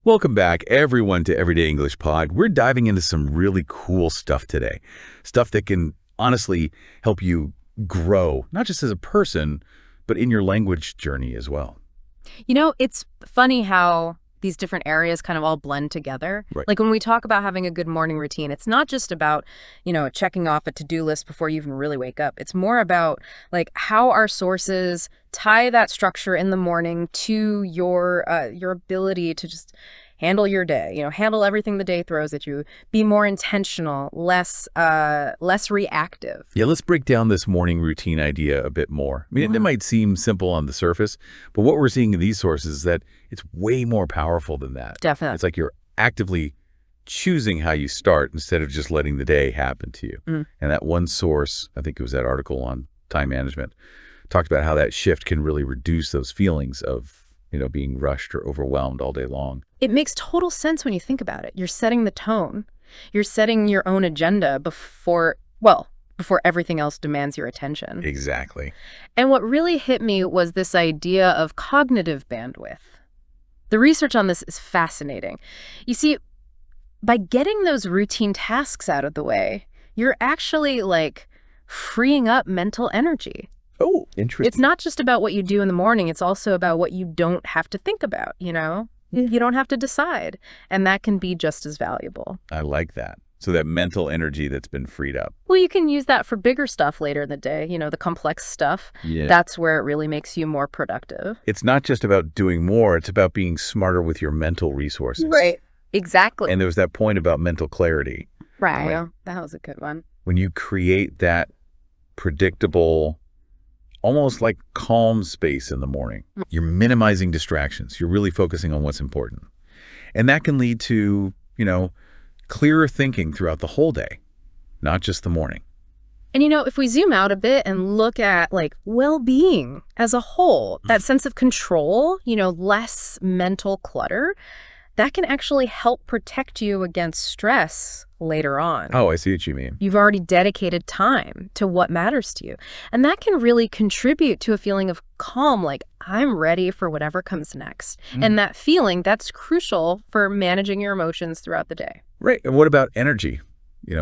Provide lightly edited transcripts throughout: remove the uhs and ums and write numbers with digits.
Welcome back, everyone, to Everyday English Pod. We're diving into some really cool stuff today. Stuff that can honestly help you grow, not just as a person, but in your language journey as well. It's funny how these different areas kind of all blend together. Right. Like when we talk about having a good morning routine, it's not just about, checking off a to-do list before you even really wake up. It's more about like how our sources tie that structure in the morning to your ability to just handle your day, handle everything the day throws at you, be more intentional, less reactive. Yeah, let's break down this morning routine idea a bit more. I mean, it might seem simple on the surface, but what we're seeing in these sources is that it's way more powerful than that. Definitely. It's like you're actively choosing how you start instead of just letting the day happen to you. And that one source, I think it was that article on time management, talked about how that shift can really reduce those feelings of, being rushed or overwhelmed all day long. It makes total sense when you think about it. You're setting the tone. You're setting your own agenda before everything else demands your attention. Exactly. And what really hit me was this idea of cognitive bandwidth. The research on this is fascinating. You see, by getting those routine tasks out of the way, you're actually freeing up mental energy. Oh, interesting. It's not just about what you do in the morning. It's also about what you don't have to think about, You don't have to decide. And that can be just as valuable. I like that. So that mental energy that's been freed up. Well, you can use that for bigger stuff later in the day, the complex stuff. Yeah. That's where it really makes you more productive. It's not just about doing more. It's about being smarter with your mental resources. Right. Exactly. And there was that point about mental clarity. Right. Like, that was a good one. when you create that predictable, almost like calm space in the morning, you're minimizing distractions. You're really focusing on what's important. And that can lead to, clearer thinking throughout the whole day, not just the morning. And if we zoom out a bit and look at well-being as a whole, that sense of control, less mental clutter, that can actually help protect you against stress later on. Oh, I see what you mean. You've already dedicated time to what matters to you. And that can really contribute to a feeling of calm, like I'm ready for whatever comes next. And that feeling, that's crucial for managing your emotions throughout the day. Right. And what about energy?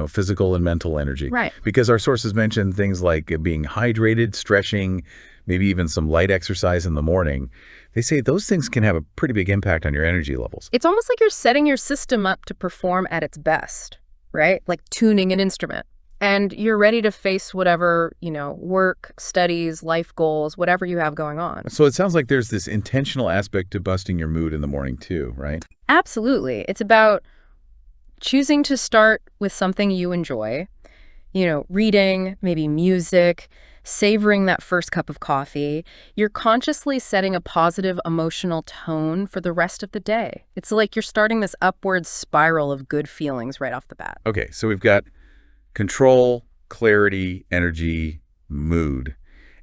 Physical and mental energy. Right. Because our sources mention things like being hydrated, stretching, maybe even some light exercise in the morning. They say those things can have a pretty big impact on your energy levels. It's almost like you're setting your system up to perform at its best, right? Like tuning an instrument. And you're ready to face whatever, work, studies, life goals, whatever you have going on. So it sounds like there's this intentional aspect to busting your mood in the morning too, right? Absolutely. It's about choosing to start with something you enjoy, reading, maybe music, savoring that first cup of coffee. You're consciously setting a positive emotional tone for the rest of the day. It's like you're starting this upward spiral of good feelings right off the bat. Okay, so we've got control, clarity, energy, mood.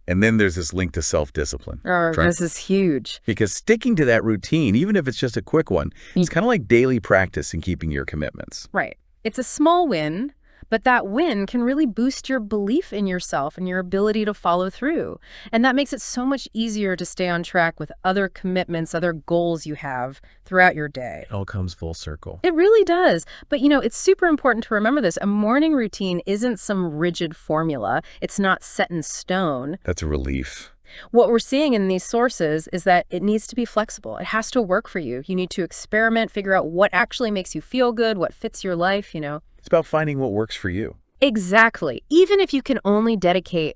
And then there's this link to self-discipline. This is huge. Because sticking to that routine, even if it's just a quick one, it's kind of like daily practice in keeping your commitments. Right. It's a small win, but that win can really boost your belief in yourself and your ability to follow through. And that makes it so much easier to stay on track with other commitments, other goals you have throughout your day. It all comes full circle. It really does. But, it's super important to remember this. A morning routine isn't some rigid formula. It's not set in stone. That's a relief. What we're seeing in these sources is that it needs to be flexible. It has to work for you. You need to experiment, figure out what actually makes you feel good, what fits your life, It's about finding what works for you. Exactly. Even if you can only dedicate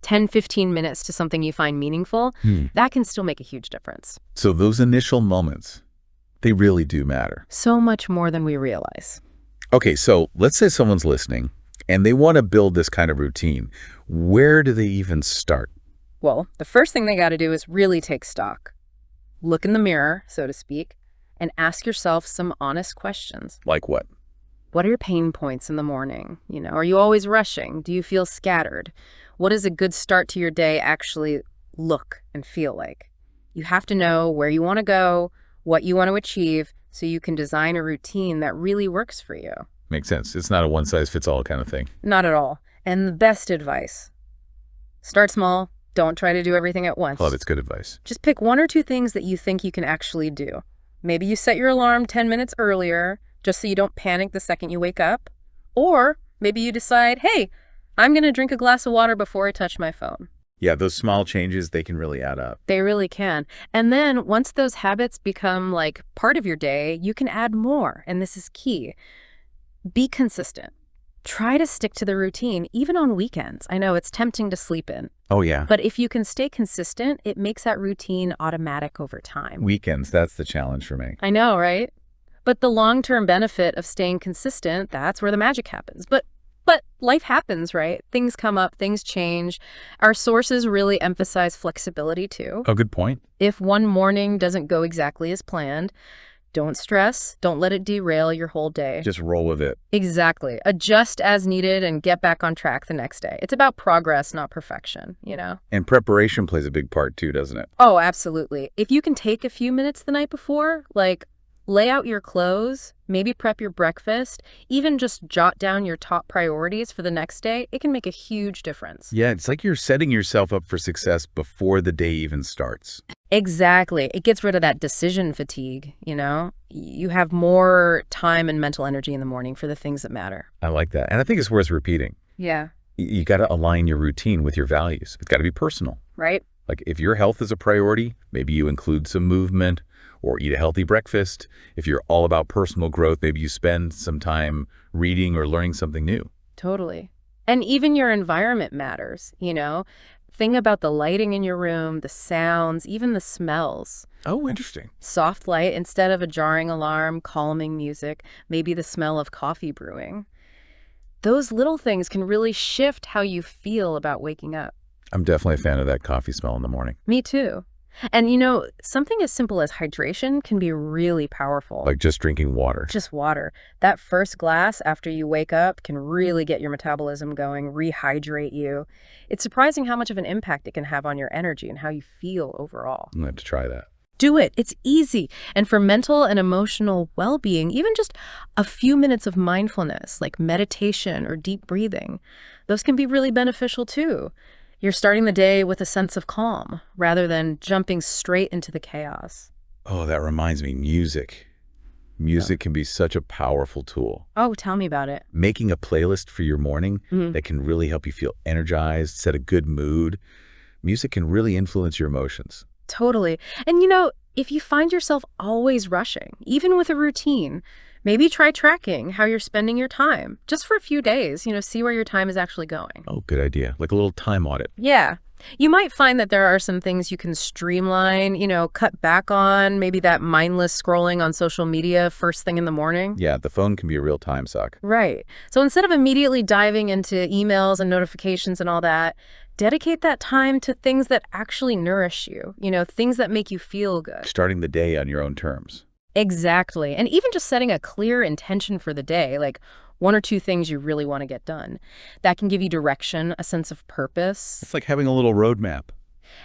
10, 15 minutes to something you find meaningful, that can still make a huge difference. So those initial moments, they really do matter. So much more than we realize. Okay, so let's say someone's listening and they want to build this kind of routine. Where do they even start? Well, the first thing they got to do is really take stock. Look in the mirror, so to speak, and ask yourself some honest questions. Like what? What are your pain points in the morning? Are you always rushing? Do you feel scattered? What does a good start to your day actually look and feel like? You have to know where you want to go, what you want to achieve, so you can design a routine that really works for you. Makes sense. It's not a one-size-fits-all kind of thing. Not at all. And the best advice, start small. Don't try to do everything at once. Well, that's good advice. Just pick one or two things that you think you can actually do. Maybe you set your alarm 10 minutes earlier just so you don't panic the second you wake up. Or maybe you decide, hey, I'm going to drink a glass of water before I touch my phone. Yeah, those small changes, they can really add up. They really can. And then once those habits become like part of your day, you can add more. And this is key. Be consistent. Try to stick to the routine, even on weekends. I know it's tempting to sleep in. Oh, yeah. But if you can stay consistent, it makes that routine automatic over time. Weekends, that's the challenge for me. I know, right? But the long-term benefit of staying consistent, that's where the magic happens. But life happens, right? Things come up, things change. Our sources really emphasize flexibility too. Oh, good point. If one morning doesn't go exactly as planned, don't stress. Don't let it derail your whole day. Just roll with it. Exactly. Adjust as needed and get back on track the next day. It's about progress, not perfection, you know? And preparation plays a big part too, doesn't it? Oh, absolutely. If you can take a few minutes the night before, like lay out your clothes, maybe prep your breakfast, even just jot down your top priorities for the next day, it can make a huge difference. Yeah, it's like you're setting yourself up for success before the day even starts. Exactly. It gets rid of that decision fatigue, you know? You have more time and mental energy in the morning for the things that matter. I like that. And I think it's worth repeating. Yeah. You got to align your routine with your values. It's got to be personal. Right? Like if your health is a priority, maybe you include some movement or eat a healthy breakfast. If you're all about personal growth, maybe you spend some time reading or learning something new. Totally. And even your environment matters, you know? Think about the lighting in your room, the sounds, even the smells. Oh, interesting. Soft light instead of a jarring alarm, calming music, maybe the smell of coffee brewing. Those little things can really shift how you feel about waking up. I'm definitely a fan of that coffee smell in the morning. Me too. And you know, something as simple as hydration can be really powerful. Like just drinking water. Just water. That first glass after you wake up can really get your metabolism going, rehydrate you. It's surprising how much of an impact it can have on your energy and how you feel overall. I'm going to have to try that. Do it. It's easy. And for mental and emotional well-being, even just a few minutes of mindfulness, like meditation or deep breathing, those can be really beneficial too. You're starting the day with a sense of calm rather than jumping straight into the chaos. Oh, that reminds me, music. Music can be such a powerful tool. Oh, tell me about it. Making a playlist for your morning that can really help you feel energized, set a good mood. Music can really influence your emotions. Totally. And you know, if you find yourself always rushing, even with a routine, maybe try tracking how you're spending your time just for a few days, you know, see where your time is actually going. Oh, good idea. Like a little time audit. Yeah. You might find that there are some things you can streamline, you know, cut back on, maybe that mindless scrolling on social media first thing in the morning. Yeah, the phone can be a real time suck. Right. So instead of immediately diving into emails and notifications and all that, dedicate that time to things that actually nourish you, you know, things that make you feel good. Starting the day on your own terms. Exactly. And even just setting a clear intention for the day, like one or two things you really want to get done. That can give you direction, a sense of purpose. It's like having a little roadmap.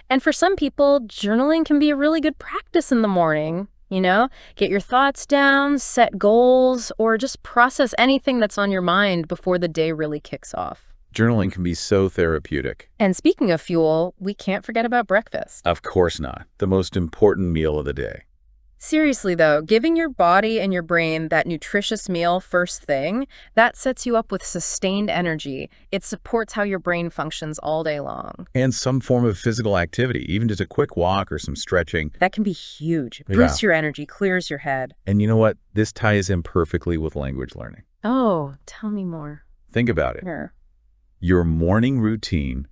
And for some people, journaling can be a really good practice in the morning. You know, get your thoughts down, set goals, or just process anything that's on your mind before the day really kicks off. Journaling can be so therapeutic. And speaking of fuel, we can't forget about breakfast. Of course not. The most important meal of the day. Seriously, though, giving your body and your brain that nutritious meal first thing, that sets you up with sustained energy. It supports how your brain functions all day long. And some form of physical activity, even just a quick walk or some stretching. That can be huge. Boosts your energy, clears your head. And you know what? This ties in perfectly with language learning. Oh, tell me more. Think about it. Sure. Your morning routine,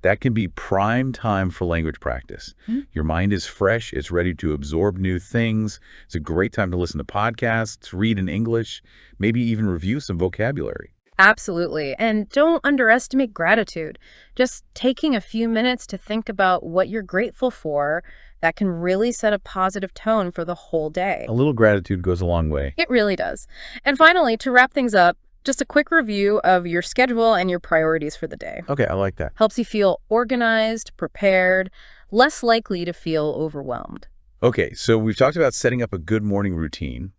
that can be prime time for language practice. Your mind is fresh. It's ready to absorb new things. It's a great time to listen to podcasts, read in English, maybe even review some vocabulary. Absolutely. And don't underestimate gratitude. Just taking a few minutes to think about what you're grateful for, that can really set a positive tone for the whole day. A little gratitude goes a long way. It really does. And finally, to wrap things up, just a quick review of your schedule and your priorities for the day. Okay, I like that. Helps you feel organized, prepared, less likely to feel overwhelmed. Okay, so we've talked about setting up a good morning routine.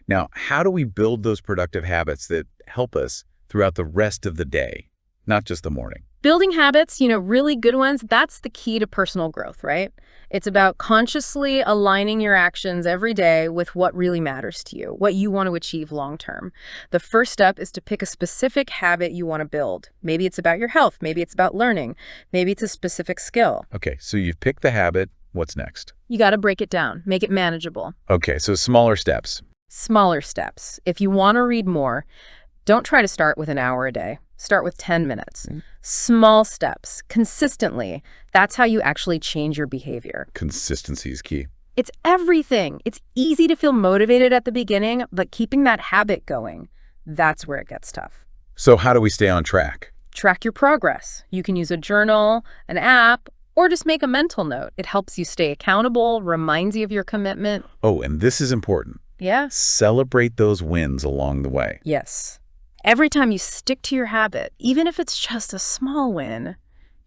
Now, how do we build those productive habits that help us throughout the rest of the day, not just the morning? Building habits, really good ones, that's the key to personal growth, right? It's about consciously aligning your actions every day with what really matters to you, what you want to achieve long term. The first step is to pick a specific habit you want to build. Maybe it's about your health, maybe it's about learning, maybe it's a specific skill. Okay, so you've picked the habit. What's next? You got to break it down, make it manageable. Okay, so smaller steps. Smaller steps. If you want to read more, don't try to start with an hour a day. Start with 10 minutes. Small steps, consistently. That's how you actually change your behavior. Consistency is key. It's everything. It's easy to feel motivated at the beginning, but keeping that habit going, that's where it gets tough. So how do we stay on track? Track your progress. You can use a journal, an app, or just make a mental note. It helps you stay accountable, reminds you of your commitment. Oh, and this is important. Yeah? Celebrate those wins along the way. Yes. Every time you stick to your habit, even if it's just a small win,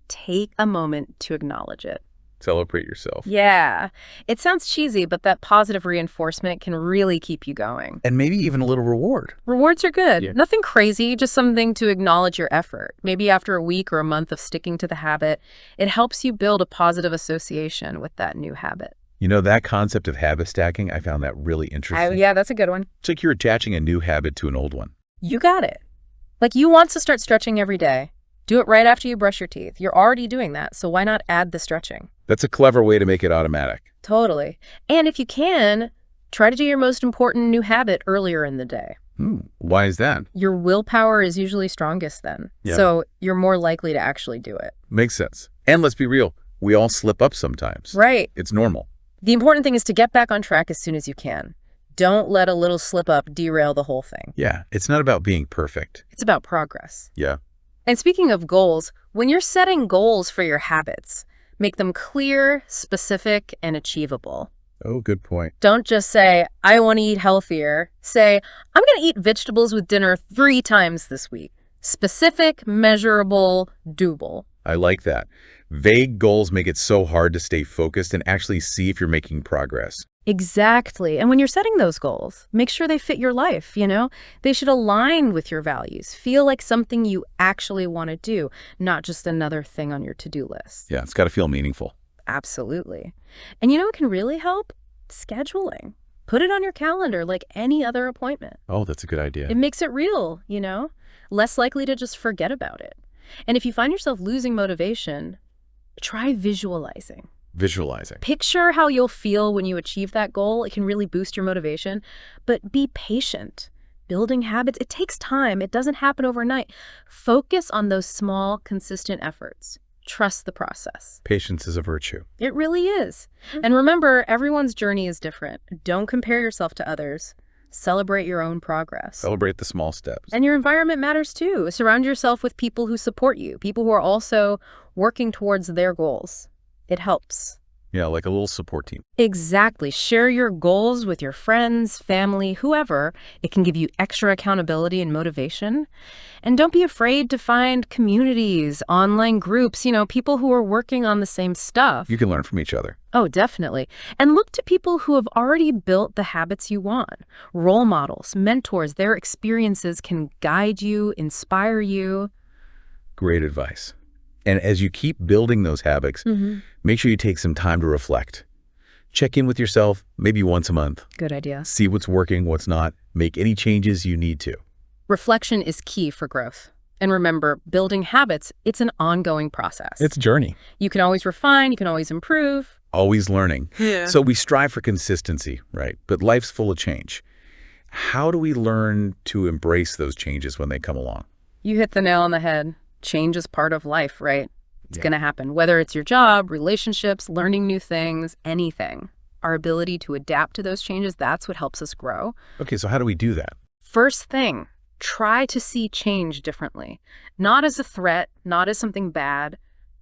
take a moment to acknowledge it. Celebrate yourself. Yeah. It sounds cheesy, but that positive reinforcement can really keep you going. And maybe even a little reward. Rewards are good. Yeah. Nothing crazy, just something to acknowledge your effort. Maybe after a week or a month of sticking to the habit, it helps you build a positive association with that new habit. That concept of habit stacking, I found that really interesting. Yeah, that's a good one. It's like you're attaching a new habit to an old one. You got it. Like you want to start stretching every day. Do it right after you brush your teeth. You're already doing that, so why not add the stretching? That's a clever way to make it automatic. Totally. And if you can, try to do your most important new habit earlier in the day. Why is that? Your willpower is usually strongest then. Yeah. So you're more likely to actually do it. Makes sense. And let's be real, we all slip up sometimes. Right. It's normal. The important thing is to get back on track as soon as you can. Don't let a little slip up derail the whole thing. Yeah, it's not about being perfect. It's about progress. Yeah. And speaking of goals, when you're setting goals for your habits, make them clear, specific, and achievable. Oh, good point. Don't just say, I want to eat healthier. Say, I'm going to eat vegetables with dinner 3 times this week. Specific, measurable, doable. I like that. Vague goals make it so hard to stay focused and actually see if you're making progress. Exactly. And when you're setting those goals, make sure they fit your life, They should align with your values, feel like something you actually want to do, not just another thing on your to-do list. Yeah, it's got to feel meaningful. Absolutely. And what can really help? Scheduling. Put it on your calendar like any other appointment. Oh, that's a good idea. It makes it real, Less likely to just forget about it. And if you find yourself losing motivation, try visualizing. Visualizing. Picture how you'll feel when you achieve that goal. It can really boost your motivation, but be patient. Building habits, it takes time. It doesn't happen overnight. Focus on those small, consistent efforts. Trust the process. Patience is a virtue. It really is. And remember, everyone's journey is different. Don't compare yourself to others. Celebrate your own progress. Celebrate the small steps. And your environment matters too. Surround yourself with people who support you, people who are also working towards their goals. It helps. Yeah, like a little support team. Exactly. Share your goals with your friends, family, whoever. It can give you extra accountability and motivation. And don't be afraid to find communities, online groups, people who are working on the same stuff. You can learn from each other. Oh, definitely. And look to people who have already built the habits you want. Role models, mentors, their experiences can guide you, inspire you. Great advice. And as you keep building those habits, make sure you take some time to reflect. Check in with yourself, maybe once a month. Good idea. See what's working, what's not. Make any changes you need to. Reflection is key for growth. And remember, building habits, it's an ongoing process. It's a journey. You can always refine, you can always improve. Always learning. Yeah. So we strive for consistency, right? But life's full of change. How do we learn to embrace those changes when they come along? You hit the nail on the head. Change is part of life, right? It's going to happen. Whether it's your job, relationships, learning new things, anything. Our ability to adapt to those changes, that's what helps us grow. Okay, so how do we do that? First thing, try to see change differently. Not as a threat, not as something bad,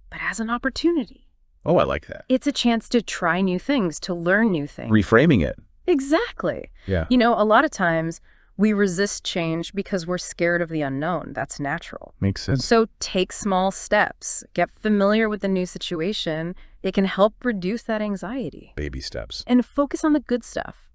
but as an opportunity. Oh, I like that. It's a chance to try new things, to learn new things. Reframing it. Exactly. Yeah. A lot of times we resist change because we're scared of the unknown. That's natural. Makes sense. So take small steps. Get familiar with the new situation. It can help reduce that anxiety. Baby steps. And focus on the good stuff.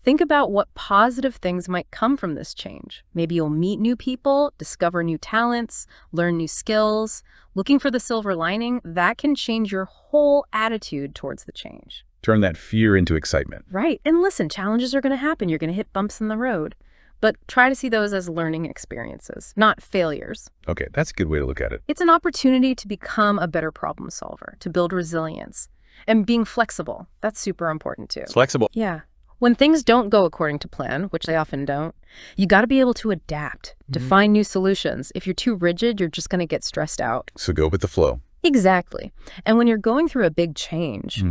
Think about what positive things might come from this change. Maybe you'll meet new people, discover new talents, learn new skills. Looking for the silver lining, that can change your whole attitude towards the change. Turn that fear into excitement. Right. And listen, challenges are going to happen. You're going to hit bumps in the road. But try to see those as learning experiences, not failures. Okay, that's a good way to look at it. It's an opportunity to become a better problem solver, to build resilience. And being flexible, that's super important too. Flexible. Yeah. When things don't go according to plan, which they often don't, you got to be able to adapt, to find new solutions. If you're too rigid, you're just going to get stressed out. So go with the flow. Exactly. And when you're going through a big change,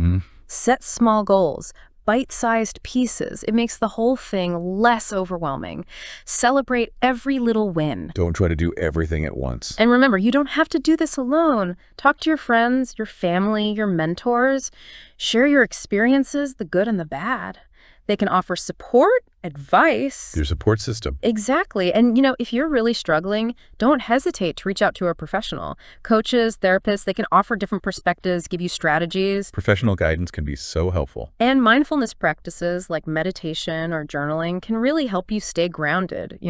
set small goals, bite-sized pieces. It makes the whole thing less overwhelming. Celebrate every little win. Don't try to do everything at once. And remember, you don't have to do this alone. Talk to your friends, your family, your mentors. Share your experiences, the good and the bad. They can offer support, advice. Your support system. Exactly. And, if you're really struggling, don't hesitate to reach out to a professional. Coaches, therapists, they can offer different perspectives, give you strategies. Professional guidance can be so helpful. And mindfulness practices like meditation or journaling can really help you stay grounded,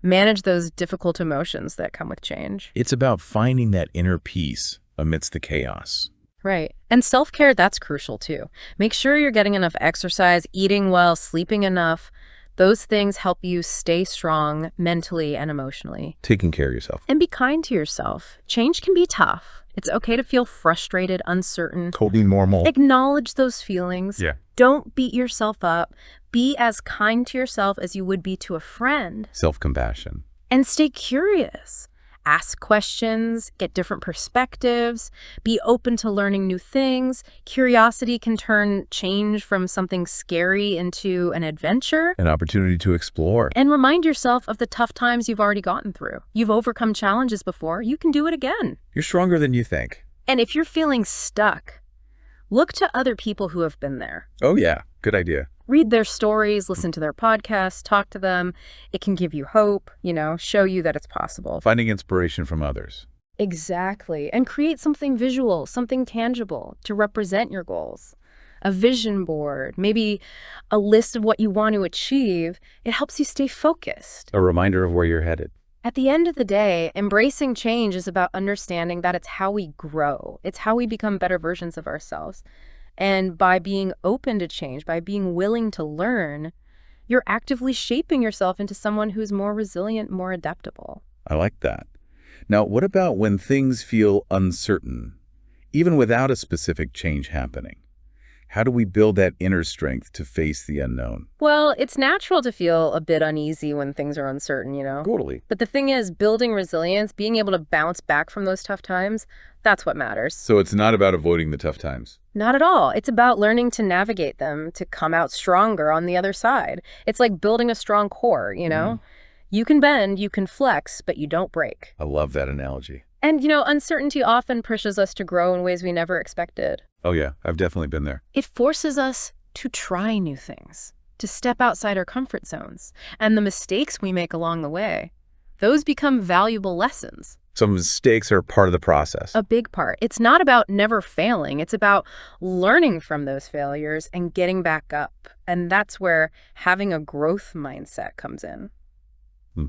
manage those difficult emotions that come with change. It's about finding that inner peace amidst the chaos. Right. And self-care, that's crucial too. Make sure you're getting enough exercise, eating well, sleeping enough. Those things help you stay strong mentally and emotionally. Taking care of yourself. And be kind to yourself. Change can be tough. It's okay to feel frustrated, uncertain. Totally normal. Acknowledge those feelings. Yeah. Don't beat yourself up. Be as kind to yourself as you would be to a friend. Self-compassion. And stay curious. Ask questions, get different perspectives, be open to learning new things. Curiosity can turn change from something scary into an adventure. An opportunity to explore. And remind yourself of the tough times you've already gotten through. You've overcome challenges before. You can do it again. You're stronger than you think. And if you're feeling stuck, look to other people who have been there. Oh, yeah. Good idea. Read their stories, listen to their podcasts, talk to them. It can give you hope, show you that it's possible. Finding inspiration from others. Exactly. And create something visual, something tangible to represent your goals. A vision board, maybe a list of what you want to achieve. It helps you stay focused. A reminder of where you're headed. At the end of the day, embracing change is about understanding that it's how we grow. It's how we become better versions of ourselves. And by being open to change, by being willing to learn, you're actively shaping yourself into someone who's more resilient, more adaptable. I like that. Now, what about when things feel uncertain, even without a specific change happening? How do we build that inner strength to face the unknown? Well, it's natural to feel a bit uneasy when things are uncertain, Totally. But the thing is, building resilience, being able to bounce back from those tough times, that's what matters. So it's not about avoiding the tough times. Not at all. It's about learning to navigate them, to come out stronger on the other side. It's like building a strong core, You can bend, you can flex, but you don't break. I love that analogy. And, uncertainty often pushes us to grow in ways we never expected. Oh, yeah. I've definitely been there. It forces us to try new things, to step outside our comfort zones. And the mistakes we make along the way, those become valuable lessons. Some mistakes are part of the process. A big part. It's not about never failing. It's about learning from those failures and getting back up. And that's where having a growth mindset comes in.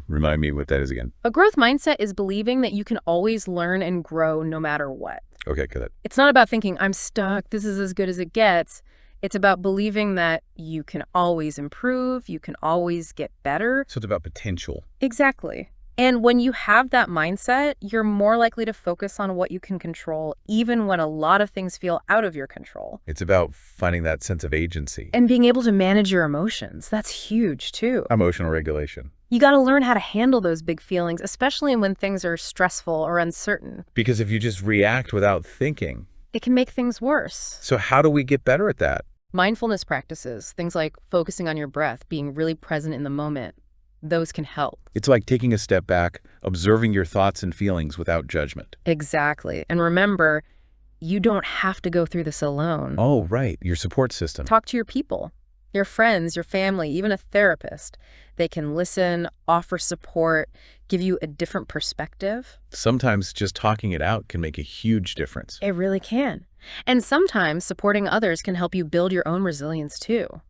Remind me what that is again. A growth mindset is believing that you can always learn and grow no matter what. Okay, good. It's not about thinking, I'm stuck, this is as good as it gets. It's about believing that you can always improve, you can always get better. So it's about potential. Exactly. And when you have that mindset, you're more likely to focus on what you can control, even when a lot of things feel out of your control. It's about finding that sense of agency. And being able to manage your emotions. That's huge, too. Emotional regulation. You got to learn how to handle those big feelings, especially when things are stressful or uncertain. Because if you just react without thinking, it can make things worse. So how do we get better at that? Mindfulness practices, things like focusing on your breath, being really present in the moment, those can help. It's like taking a step back, observing your thoughts and feelings without judgment. Exactly. And remember, you don't have to go through this alone. Oh, right. Your support system. Talk to your people, your friends, your family, even a therapist. They can listen, offer support, give you a different perspective. Sometimes just talking it out can make a huge difference. It really can. And sometimes supporting others can help you build your own resilience too.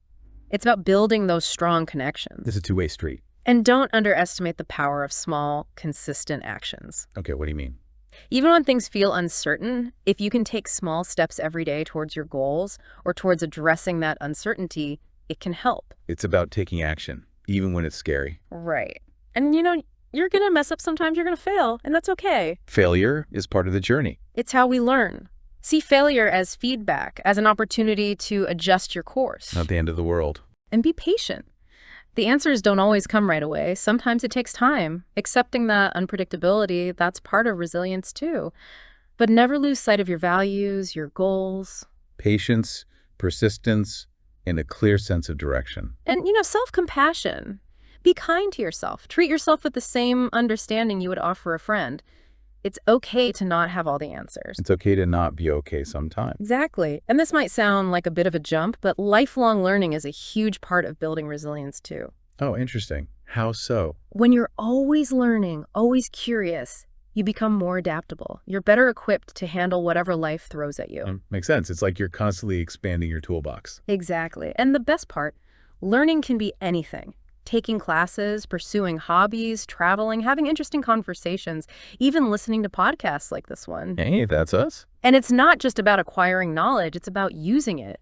It's about building those strong connections. This is a two-way street. And don't underestimate the power of small, consistent actions. Okay, what do you mean? Even when things feel uncertain, if you can take small steps every day towards your goals or towards addressing that uncertainty, it can help. It's about taking action, even when it's scary. Right. And you're going to mess up sometimes, you're going to fail, and that's okay. Failure is part of the journey. It's how we learn. See failure as feedback, as an opportunity to adjust your course. Not the end of the world. And be patient. The answers don't always come right away. Sometimes it takes time. Accepting that unpredictability, that's part of resilience too. But never lose sight of your values, your goals. Patience, persistence, and a clear sense of direction. And, self-compassion. Be kind to yourself. Treat yourself with the same understanding you would offer a friend. It's okay to not have all the answers. It's okay to not be okay sometimes. Exactly. And this might sound like a bit of a jump, but lifelong learning is a huge part of building resilience too. Oh, interesting. How so? When you're always learning, always curious, you become more adaptable. You're better equipped to handle whatever life throws at you. Makes sense. It's like you're constantly expanding your toolbox. Exactly. And the best part, learning can be anything. Taking classes, pursuing hobbies, traveling, having interesting conversations, even listening to podcasts like this one. Hey, that's us. And it's not just about acquiring knowledge, it's about using it.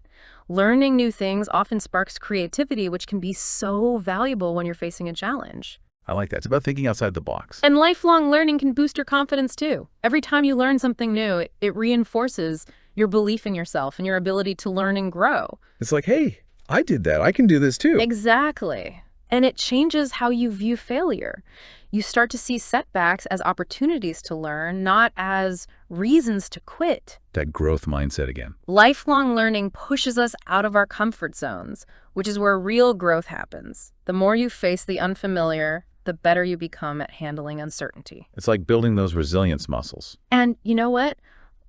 Learning new things often sparks creativity, which can be so valuable when you're facing a challenge. I like that. It's about thinking outside the box. And lifelong learning can boost your confidence too. Every time you learn something new, it reinforces your belief in yourself and your ability to learn and grow. It's like, hey, I did that. I can do this too. Exactly. And it changes how you view failure. You start to see setbacks as opportunities to learn, not as reasons to quit. That growth mindset again. Lifelong learning pushes us out of our comfort zones, which is where real growth happens. The more you face the unfamiliar, the better you become at handling uncertainty. It's like building those resilience muscles. And you know what?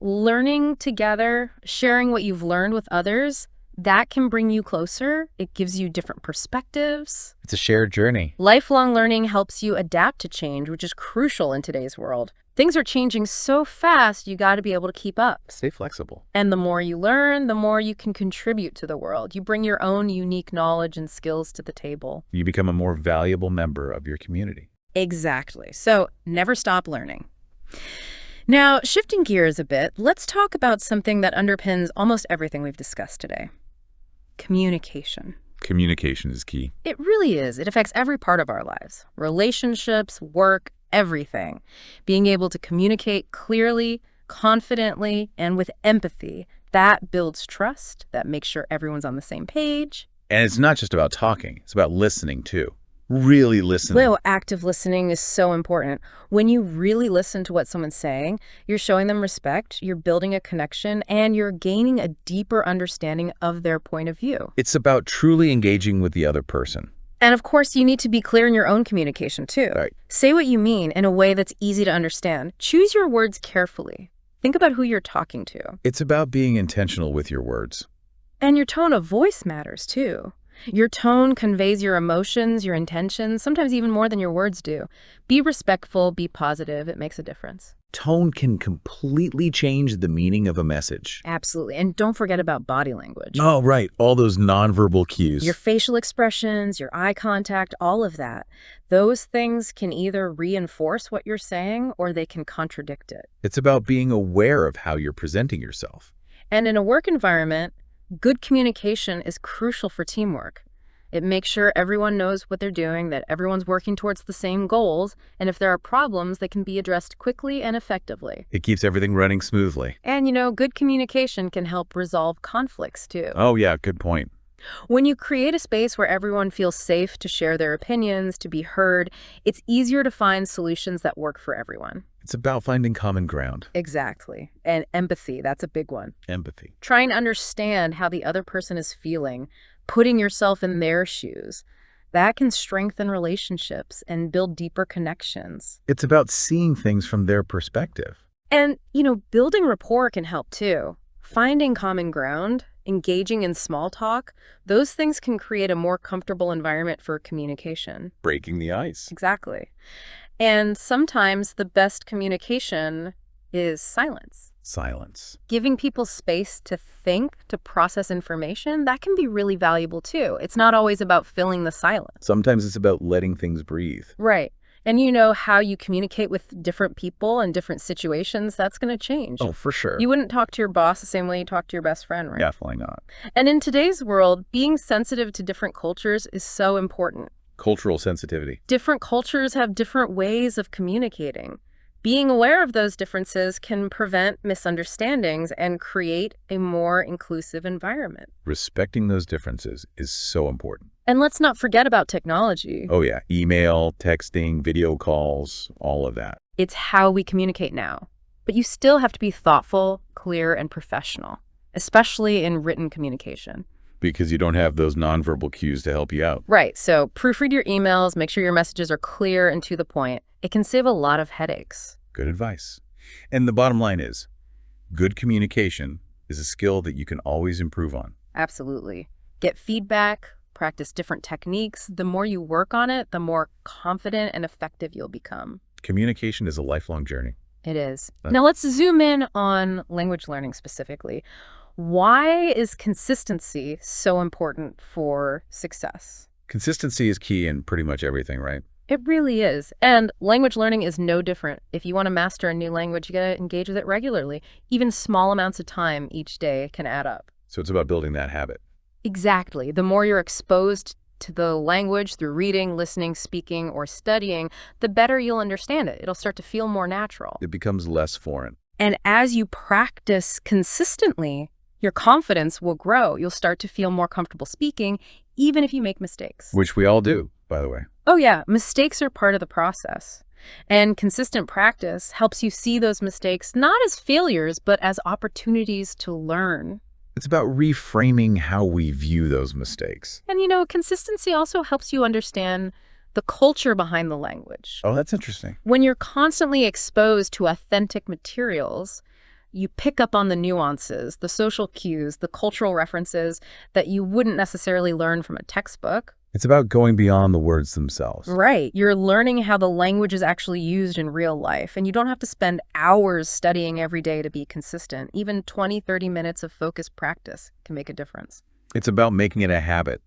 Learning together, sharing what you've learned with others, that can bring you closer. It gives you different perspectives. It's a shared journey. Lifelong learning helps you adapt to change, which is crucial in today's world. Things are changing so fast, you got to be able to keep up. Stay flexible. And the more you learn, the more you can contribute to the world. You bring your own unique knowledge and skills to the table. You become a more valuable member of your community. Exactly. So never stop learning. Now, shifting gears a bit, let's talk about something that underpins almost everything we've discussed today. Communication. Communication is key. It really is. It affects every part of our lives. Relationships, work, everything. Being able to communicate clearly, confidently, and with empathy, that builds trust, that makes sure everyone's on the same page. And it's not just about talking. It's about listening too. Really listening. Well, active listening is so important. When you really listen to what someone's saying, you're showing them respect, you're building a connection, and you're gaining a deeper understanding of their point of view. It's about truly engaging with the other person. And of course, you need to be clear in your own communication too. Right. Say what you mean in a way that's easy to understand. Choose your words carefully. Think about who you're talking to. It's about being intentional with your words. And your tone of voice matters too. Your tone conveys your emotions, your intentions, sometimes even more than your words do. Be respectful, be positive. It makes a difference. Tone can completely change the meaning of a message. Absolutely. And don't forget about body language. Oh, right. All those nonverbal cues. Your facial expressions, your eye contact, all of that. Those things can either reinforce what you're saying or they can contradict it. It's about being aware of how you're presenting yourself. And in a work environment, good communication is crucial for teamwork. It makes sure everyone knows what they're doing, that everyone's working towards the same goals, and if there are problems, they can be addressed quickly and effectively. It keeps everything running smoothly. And, good communication can help resolve conflicts, too. Oh, yeah, good point. When you create a space where everyone feels safe to share their opinions, to be heard, it's easier to find solutions that work for everyone. It's about finding common ground. Exactly. And empathy, that's a big one. Empathy. Trying to understand how the other person is feeling, putting yourself in their shoes. That can strengthen relationships and build deeper connections. It's about seeing things from their perspective. And, building rapport can help too. Finding common ground, engaging in small talk, those things can create a more comfortable environment for communication. Breaking the ice. Exactly. And sometimes the best communication is silence. Silence. Giving people space to think, to process information, that can be really valuable too. It's not always about filling the silence. Sometimes it's about letting things breathe. Right. And you know how you communicate with different people in different situations, that's going to change. Oh, for sure. You wouldn't talk to your boss the same way you talk to your best friend, right? Definitely not. And in today's world, being sensitive to different cultures is so important. Cultural sensitivity. Different cultures have different ways of communicating. Being aware of those differences can prevent misunderstandings and create a more inclusive environment. Respecting those differences is so important. And let's not forget about technology. Oh yeah, email, texting, video calls, all of that. It's how we communicate now. But you still have to be thoughtful, clear, and professional, especially in written communication. Because you don't have those nonverbal cues to help you out. Right, so proofread your emails, make sure your messages are clear and to the point. It can save a lot of headaches. Good advice. And the bottom line is, good communication is a skill that you can always improve on. Absolutely. Get feedback, practice different techniques. The more you work on it, the more confident and effective you'll become. Communication is a lifelong journey. It is. Now let's zoom in on language learning specifically. Why is consistency so important for success? Consistency is key in pretty much everything, right? It really is. And language learning is no different. If you want to master a new language, you got to engage with it regularly. Even small amounts of time each day can add up. So it's about building that habit. Exactly. The more you're exposed to the language through reading, listening, speaking, or studying, the better you'll understand it. It'll start to feel more natural. It becomes less foreign. And as you practice consistently, your confidence will grow. You'll start to feel more comfortable speaking, even if you make mistakes. Which we all do, by the way. Oh yeah, mistakes are part of the process. And consistent practice helps you see those mistakes not as failures, but as opportunities to learn. It's about reframing how we view those mistakes. And you know, consistency also helps you understand the culture behind the language. Oh, that's interesting. When you're constantly exposed to authentic materials, you pick up on the nuances, the social cues, the cultural references that you wouldn't necessarily learn from a textbook. It's about going beyond the words themselves. Right. You're learning how the language is actually used in real life, and you don't have to spend hours studying every day to be consistent. Even 20, 30 minutes of focused practice can make a difference. It's about making it a habit